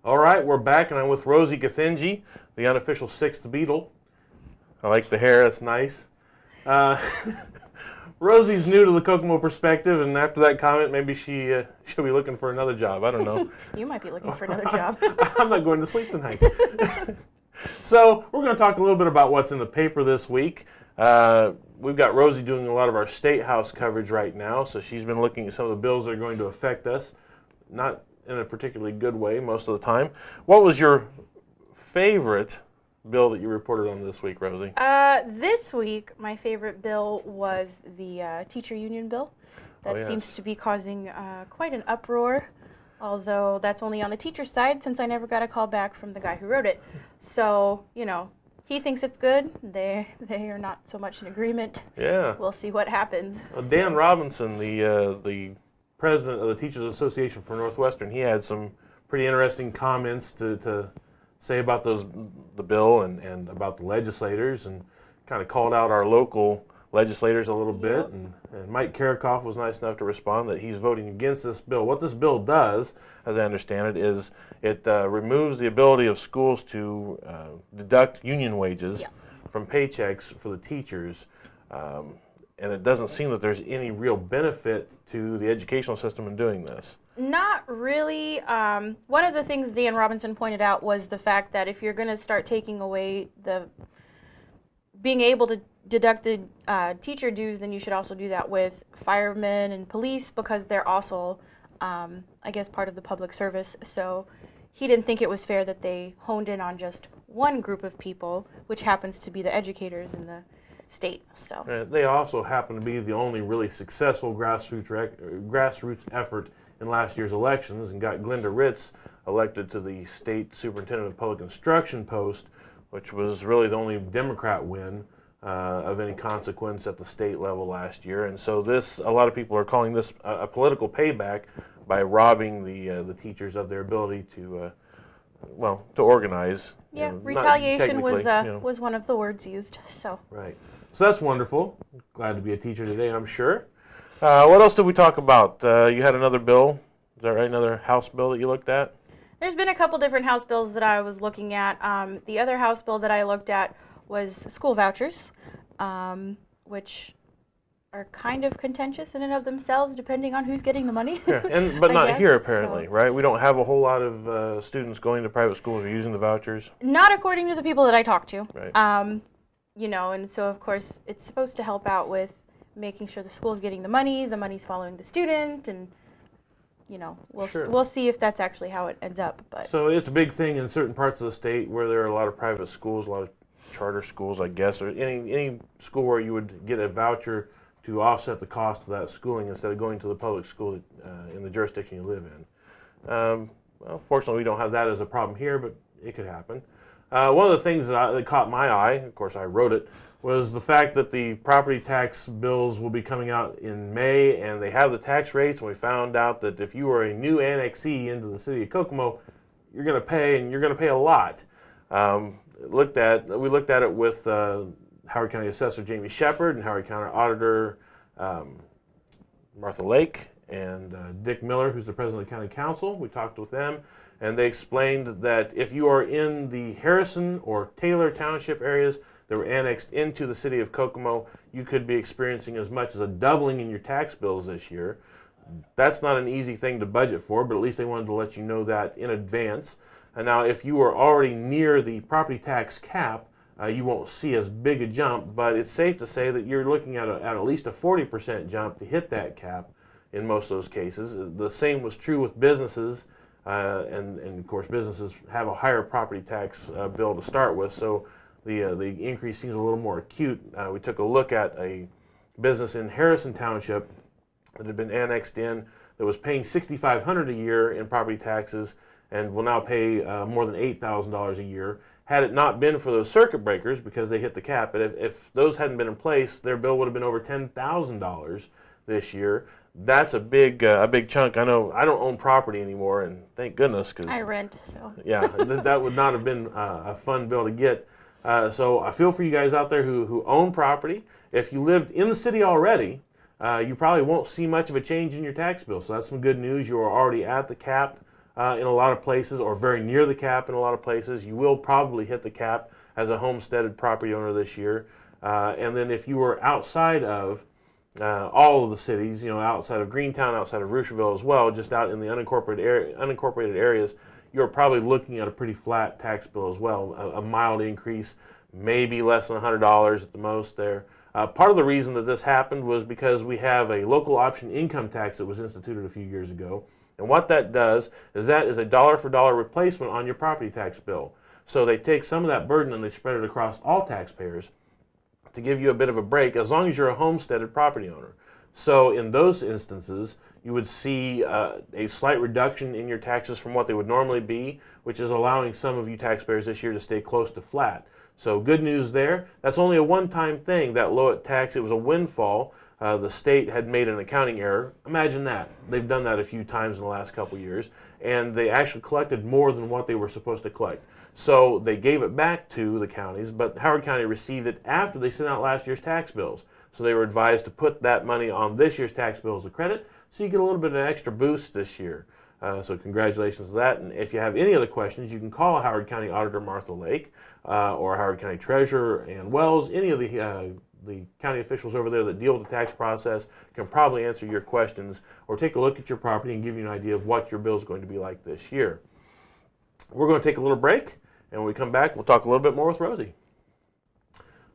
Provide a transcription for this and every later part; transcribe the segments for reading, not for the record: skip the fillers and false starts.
All right, we're back, and I'm with Rosie Githinji, the unofficial sixth Beatle. I like the hair; it's nice. Uh, Rosie's new to the Kokomo Perspective, and after that comment, maybe she'll be looking for another job. I don't know. You might be looking for another job. I'm not going to sleep tonight. So we're going to talk a little bit about what's in the paper this week. We've got Rosie doing a lot of our State House coverage right now, so she's been looking at some of the bills that are going to affect us, not in a particularly good way most of the time. What was your favorite bill that you reported on this week, Rosie? This week, my favorite bill was the teacher union bill. That seems to be causing quite an uproar, although that's only on the teacher side since I never got a call back from the guy who wrote it. So, you know, he thinks it's good. They are not so much in agreement. Yeah. We'll see what happens. Dan Robinson, the president of the Teachers Association for Northwestern, he had some pretty interesting comments to say about the bill and about the legislators, and kind of called out our local legislators a little bit. And Mike Karakoff was nice enough to respond that he's voting against this bill. What this bill does, as I understand it, is it removes the ability of schools to deduct union wages from paychecks for the teachers. And it doesn't seem that there's any real benefit to the educational system in doing this. Not really. One of the things Dan Robinson pointed out was the fact that if you're going to start taking away being able to deduct the teacher dues, then you should also do that with firemen and police, because they're also, I guess, part of the public service. So he didn't think it was fair that they honed in on just one group of people, which happens to be the educators in the state. So they also happen to be the only really successful grassroots effort in last year's elections, and got Glenda Ritz elected to the state superintendent of public instruction post, which was really the only Democrat win of any consequence at the state level last year. And so a lot of people are calling this a political payback by robbing the teachers of their ability to organize. Yeah, retaliation was one of the words used. So right. So that's wonderful. Glad to be a teacher today, I'm sure. What else did we talk about? You had another bill. Is that right? Another House bill that you looked at? There's been a couple different House bills that I was looking at. The other House bill that I looked at was school vouchers, which are kind of contentious in and of themselves, depending on who's getting the money. Yeah, but not here, apparently, right? We don't have a whole lot of students going to private schools or using the vouchers. Not according to the people that I talked to. Right. You know, and so of course it's supposed to help out with making sure the school's getting the money's following the student, and you know, we'll see if that's actually how it ends up. But so it's a big thing in certain parts of the state where there are a lot of private schools, a lot of charter schools, I guess, or any school where you would get a voucher to offset the cost of that schooling instead of going to the public school in the jurisdiction you live in. Well, fortunately, we don't have that as a problem here, but it could happen. One of the things that caught my eye, of course I wrote it, was the fact that the property tax bills will be coming out in May, and they have the tax rates, and we found out that if you are a new annexee into the city of Kokomo, you're going to pay, and you're going to pay a lot. We looked at it with Howard County Assessor Jamie Shepard and Howard County Auditor Martha Lake and Dick Miller, who's the president of the county council. We talked with them, and they explained that if you are in the Harrison or Taylor Township areas that were annexed into the city of Kokomo, you could be experiencing as much as a doubling in your tax bills this year. That's not an easy thing to budget for, but at least they wanted to let you know that in advance. And now if you are already near the property tax cap, you won't see as big a jump, but it's safe to say that you're looking at least a 40% jump to hit that cap in most of those cases. The same was true with businesses, and of course businesses have a higher property tax bill to start with, so the increase seems a little more acute. We took a look at a business in Harrison Township that had been annexed in that was paying $6,500 a year in property taxes and will now pay more than $8,000 a year. Had it not been for those circuit breakers, because they hit the cap, but if those hadn't been in place, their bill would have been over $10,000 this year. That's a big chunk. I know I don't own property anymore, and thank goodness, because I rent. So yeah, that would not have been a fun bill to get. So I feel for you guys out there who own property. If you lived in the city already, you probably won't see much of a change in your tax bill. So that's some good news. You are already at the cap. in a lot of places, or very near the cap in a lot of places. You will probably hit the cap as a homesteaded property owner this year. And then if you were outside of all of the cities, outside of Greentown, outside of Rucherville as well, just out in the unincorporated areas, you're probably looking at a pretty flat tax bill as well, a mild increase, maybe less than $100 at the most there. Part of the reason that this happened was because we have a local option income tax that was instituted a few years ago. And what that does is that is a dollar-for-dollar replacement on your property tax bill. So they take some of that burden and they spread it across all taxpayers to give you a bit of a break as long as you're a homesteaded property owner. So in those instances, you would see a slight reduction in your taxes from what they would normally be, which is allowing some of you taxpayers this year to stay close to flat. So good news there. That's only a one-time thing, that Lowit tax. It was a windfall. The state had made an accounting error. Imagine that. They've done that a few times in the last couple years, and they actually collected more than what they were supposed to collect. So they gave it back to the counties, but Howard County received it after they sent out last year's tax bills. So they were advised to put that money on this year's tax bill as a credit, so you get a little bit of an extra boost this year. So congratulations to that. And if you have any other questions, you can call Howard County Auditor Martha Lake or Howard County Treasurer Ann Wells. Any of the county officials over there that deal with the tax process can probably answer your questions or take a look at your property and give you an idea of what your bill is going to be like this year. We're going to take a little break, and when we come back, we'll talk a little bit more with Rosie.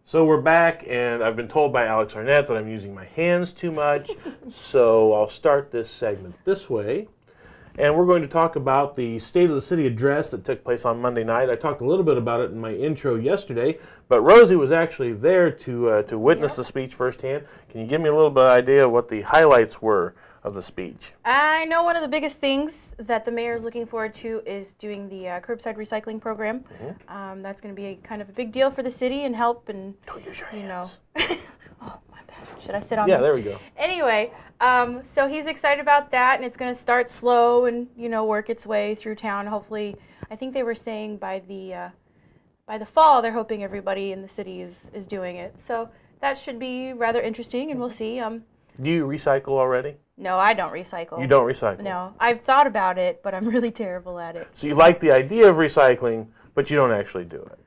So we're back, and I've been told by Alex Arnett that I'm using my hands too much, so I'll start this segment this way. And we're going to talk about the State of the City address that took place on Monday night. I talked a little bit about it in my intro yesterday, but Rosie was actually there to witness the speech firsthand. Can you give me a little bit of idea of what the highlights were of the speech? I know one of the biggest things that the mayor is looking forward to is doing the curbside recycling program. Mm-hmm. That's going to be kind of a big deal for the city and help. And don't use your hands. Oh, my bad. Should I sit on? Yeah, there we go. Anyway, so he's excited about that, and it's going to start slow and work its way through town. Hopefully, I think they were saying by the fall they're hoping everybody in the city is doing it. So that should be rather interesting, and we'll see. Do you recycle already? No, I don't recycle. You don't recycle? No, I've thought about it, but I'm really terrible at it. So you like the idea of recycling, but you don't actually do it.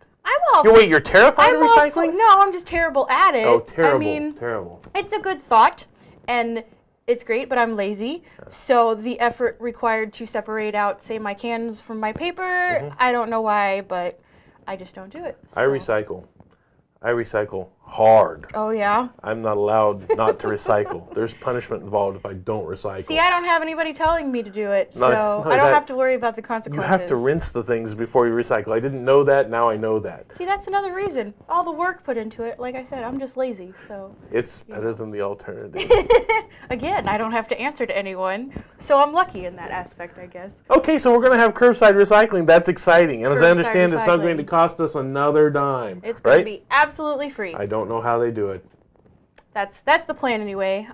Wait, you're terrified of recycling? No, I'm just terrible at it. Oh, terrible, I mean, terrible. It's a good thought, and it's great, but I'm lazy. Yeah. So the effort required to separate out, say, my cans from my paper, I don't know why, but I just don't do it. So. I recycle hard. Oh, yeah? I'm not allowed not to recycle. There's punishment involved if I don't recycle. See, I don't have anybody telling me to do it, so I don't have to worry about the consequences. You have to rinse the things before you recycle. I didn't know that, now I know that. See, that's another reason. All the work put into it, like I said, I'm just lazy, so. It's better than the alternative. Again, I don't have to answer to anyone, so I'm lucky in that aspect, I guess. Okay, so we're going to have curbside recycling. That's exciing. And as I understand, it's not going to cost us another dime. It's going to be absolutely free. I don't know how they do it. That's the plan anyway.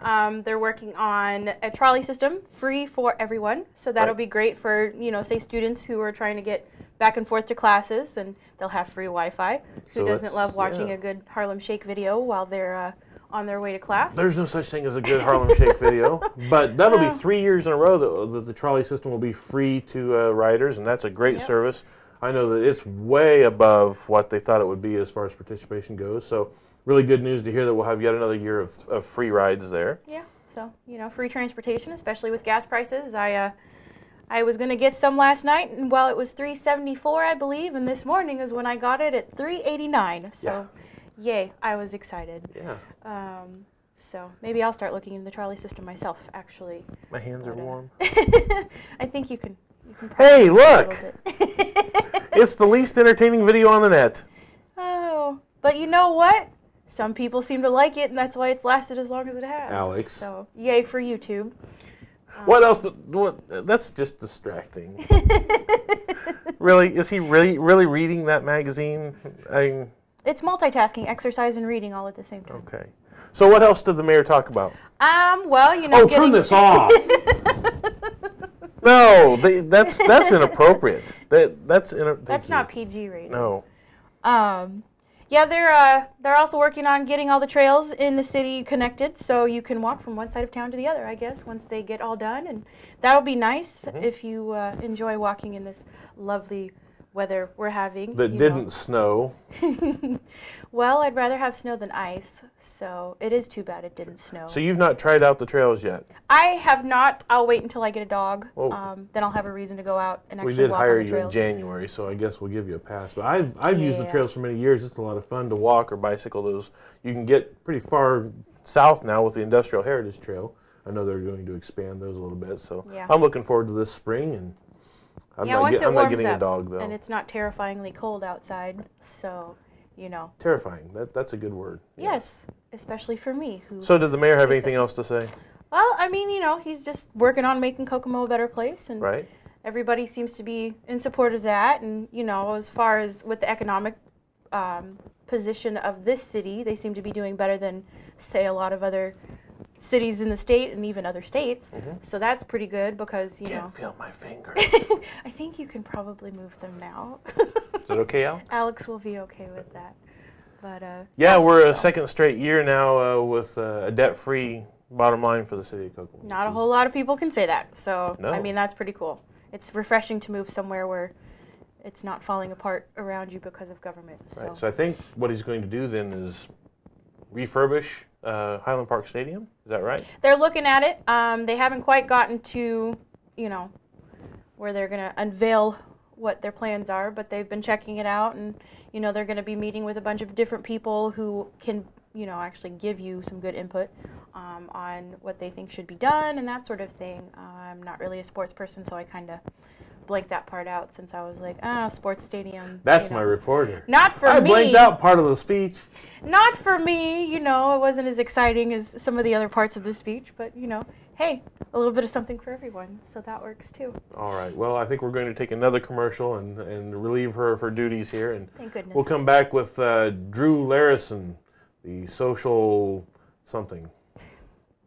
They're working on a trolley system, free for everyone. So that'll be great for, say, students who are trying to get back and forth to classes, and they'll have free Wi-Fi. Who doesn't love watching a good Harlem Shake video while they're on their way to class? There's no such thing as a good Harlem Shake video. But that'll be 3 years in a row that the trolley system will be free to riders, and that's a great service. I know that it's way above what they thought it would be as far as participation goes. So really good news to hear that we'll have yet another year of free rides there. Yeah, so, free transportation, especially with gas prices. I was going to get some last night, and it was $3.74, I believe, and this morning is when I got it at $3.89. So, yay, I was excited. Yeah. So maybe I'll start looking into the trolley system myself, actually. My hands are warm. I think you can hey, look! It's the least entertaining video on the net. Oh, but you know what? Some people seem to like it, and that's why it's lasted as long as it has. Alex. So, yay for YouTube. What else? That's just distracting. Really? Is he really reading that magazine? It's multitasking, exercise and reading all at the same time. Okay. So what else did the mayor talk about? Oh, turn this off! No, that's inappropriate. That's not PG rated. No. Yeah, they're also working on getting all the trails in the city connected, so you can walk from one side of town to the other, I guess, once they get all done. And that'll be nice if you enjoy walking in this lovely weather we're having. That didn't snow. Well, I'd rather have snow than ice, so it is too bad it didn't snow. So you've not tried out the trails yet? I have not. I'll wait until I get a dog. Well, then I'll have a reason to go out and actually we did walk hire on the you in trails. January, so I guess we'll give you a pass. But I've used the Yeah. trails for many years. It's a lot of fun to walk or bicycle those. You can get pretty far south now with the Industrial Heritage Trail. I know they're going to expand those a little bit, so Yeah. I'm looking forward to this spring. And I'm once it not warms getting up a dog though. and it's not terrifyingly cold outside, so you know. Terrifying. That's a good word. Yeah. Yes, especially for me. So did the mayor have anything else to say? Well, I mean, he's just working on making Kokomo a better place, and Right. everybody seems to be in support of that. And as far as with the economic position of this city, they seem to be doing better than, say, a lot of other cities in the state and even other states. So that's pretty good because Can't feel my fingers. I think you can probably move them now. Is that okay, Alex? Alex will be okay with that. But yeah, we're a second straight year now with a debt-free bottom line for the city of Kokomo. not a whole lot of people can say that. So No. I mean, that's pretty cool. It's refreshing to move somewhere where it's not falling apart around you because of government. Right. So I think what he's going to do then is refurbish Highland Park Stadium. Is that right? They're looking at it. They haven't quite gotten to, where they're going to unveil what their plans are, but they've been checking it out, and, they're going to be meeting with a bunch of different people who can, actually give you some good input on what they think should be done and that sort of thing. I'm not really a sports person, so I kind of blanked that part out since I was like, sports stadium. That's my reporter. Not for me. I blanked out part of the speech. Not for me, it wasn't as exciting as some of the other parts of the speech, but, hey, a little bit of something for everyone, so that works too. All right. Well, I think we're going to take another commercial and relieve her of her duties here. And Thank goodness. we'll come back with Drew Larison, the social something.